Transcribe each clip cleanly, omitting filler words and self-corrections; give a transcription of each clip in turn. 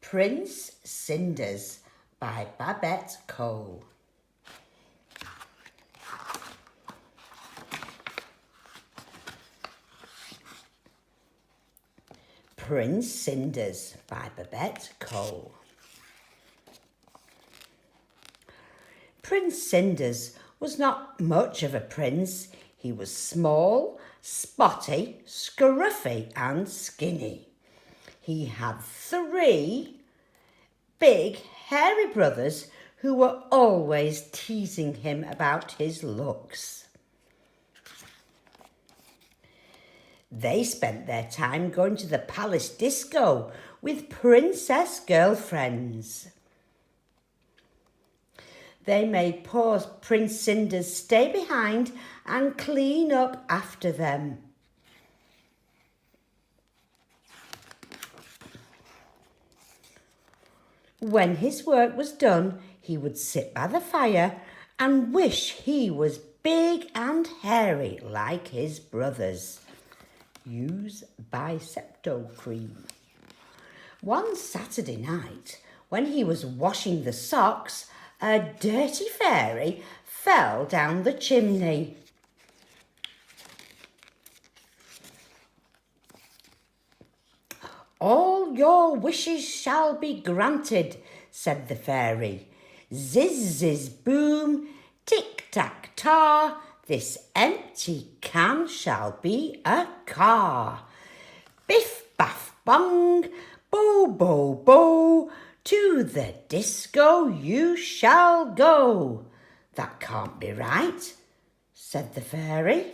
Prince Cinders by Babette Cole. Prince Cinders by Babette Cole. Prince Cinders was not much of a prince. He was small, spotty, scruffy and skinny. He had 3 big, hairy brothers who were always teasing him about his looks. They spent their time going to the palace disco with princess girlfriends. They made poor Prince Cinders stay behind and clean up after them. When his work was done, he would sit by the fire and wish he was big and hairy like his brothers. Use Bicepto cream. One Saturday night, when he was washing the socks, a dirty fairy fell down the chimney. "All your wishes shall be granted," said the fairy. "Ziz, ziz, boom, tick-tack-tar, this empty can shall be a car. Biff, baff, bong, bo, bo, bo, to the disco you shall go." "That can't be right," said the fairy.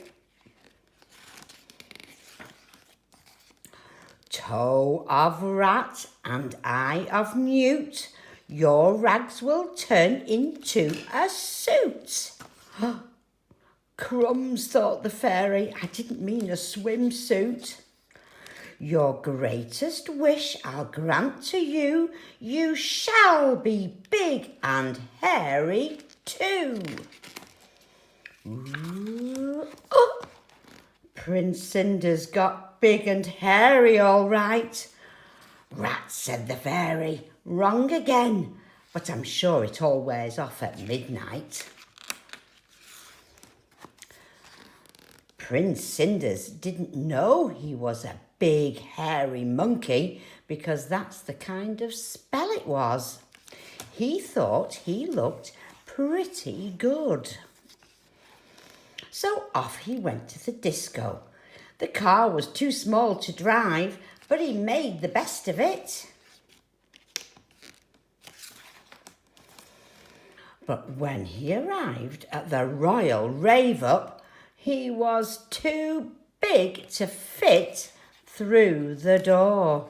"Toe of rat and eye of newt, your rags will turn into a suit." "Crumbs," thought the fairy, "I didn't mean a swimsuit." "Your greatest wish I'll grant to you, you shall be big and hairy too." Ooh. Oh! Prince Cinders got big and hairy all right. "Rat," said the fairy, "wrong again, but I'm sure it all wears off at midnight." Prince Cinders didn't know he was a big hairy monkey because that's the kind of spell it was. He thought he looked pretty good. So off he went to the disco. The car was too small to drive, but he made the best of it. But when he arrived at the royal rave-up, he was too big to fit through the door.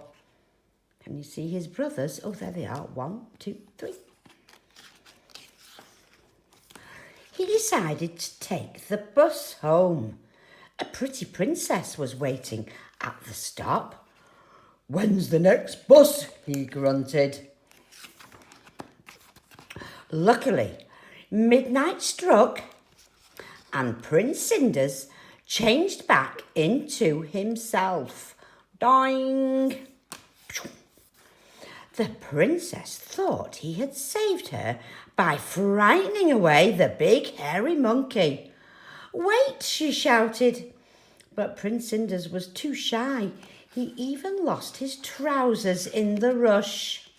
Can you see his brothers? Oh, there they are. 1, 2, 3. He decided to take the bus home. A pretty princess was waiting at the stop. "When's the next bus?" he grunted. Luckily, midnight struck and Prince Cinders changed back into himself. Doing! The princess thought he had saved her by frightening away the big hairy monkey. "Wait!" she shouted. But Prince Cinders was too shy. He even lost his trousers in the rush.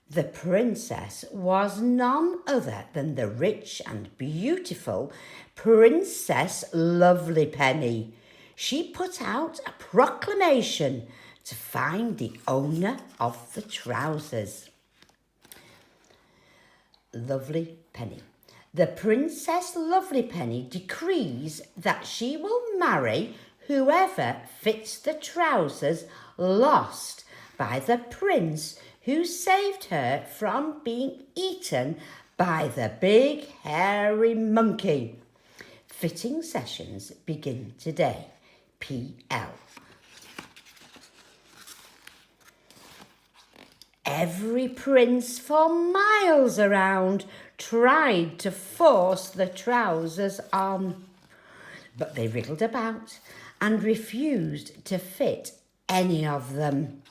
The princess was none other than the rich and beautiful Princess Lovelypenny. She put out a proclamation to find the owner of the trousers. Lovelypenny. The Princess Lovelypenny decrees that she will marry whoever fits the trousers lost by the prince who saved her from being eaten by the big hairy monkey. Fitting sessions begin today. P.L. Every prince for miles around tried to force the trousers on, but they wriggled about and refused to fit any of them.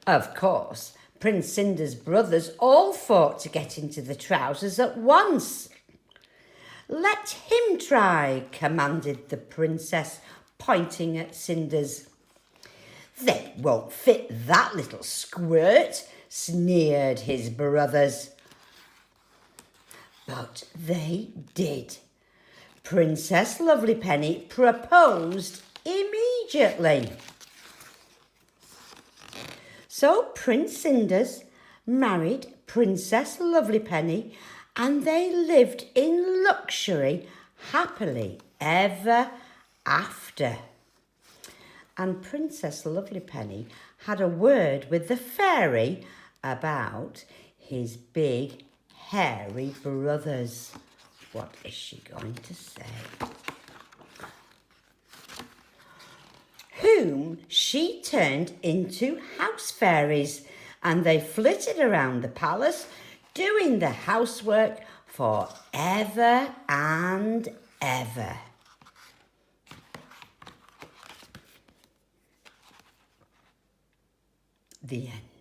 Of course, Prince Cinders' brothers all fought to get into the trousers at once. "Let him try," commanded the princess, pointing at Cinders. "They won't fit that little squirt," sneered his brothers. But they did. Princess Lovelypenny proposed immediately. So Prince Cinders married Princess Lovelypenny, and they lived in luxury happily ever after. And Princess Lovelypenny had a word with the fairy about his big hairy brothers. What is she going to say? Whom she turned into house fairies, and they flitted around the palace doing the housework for ever and ever. The end.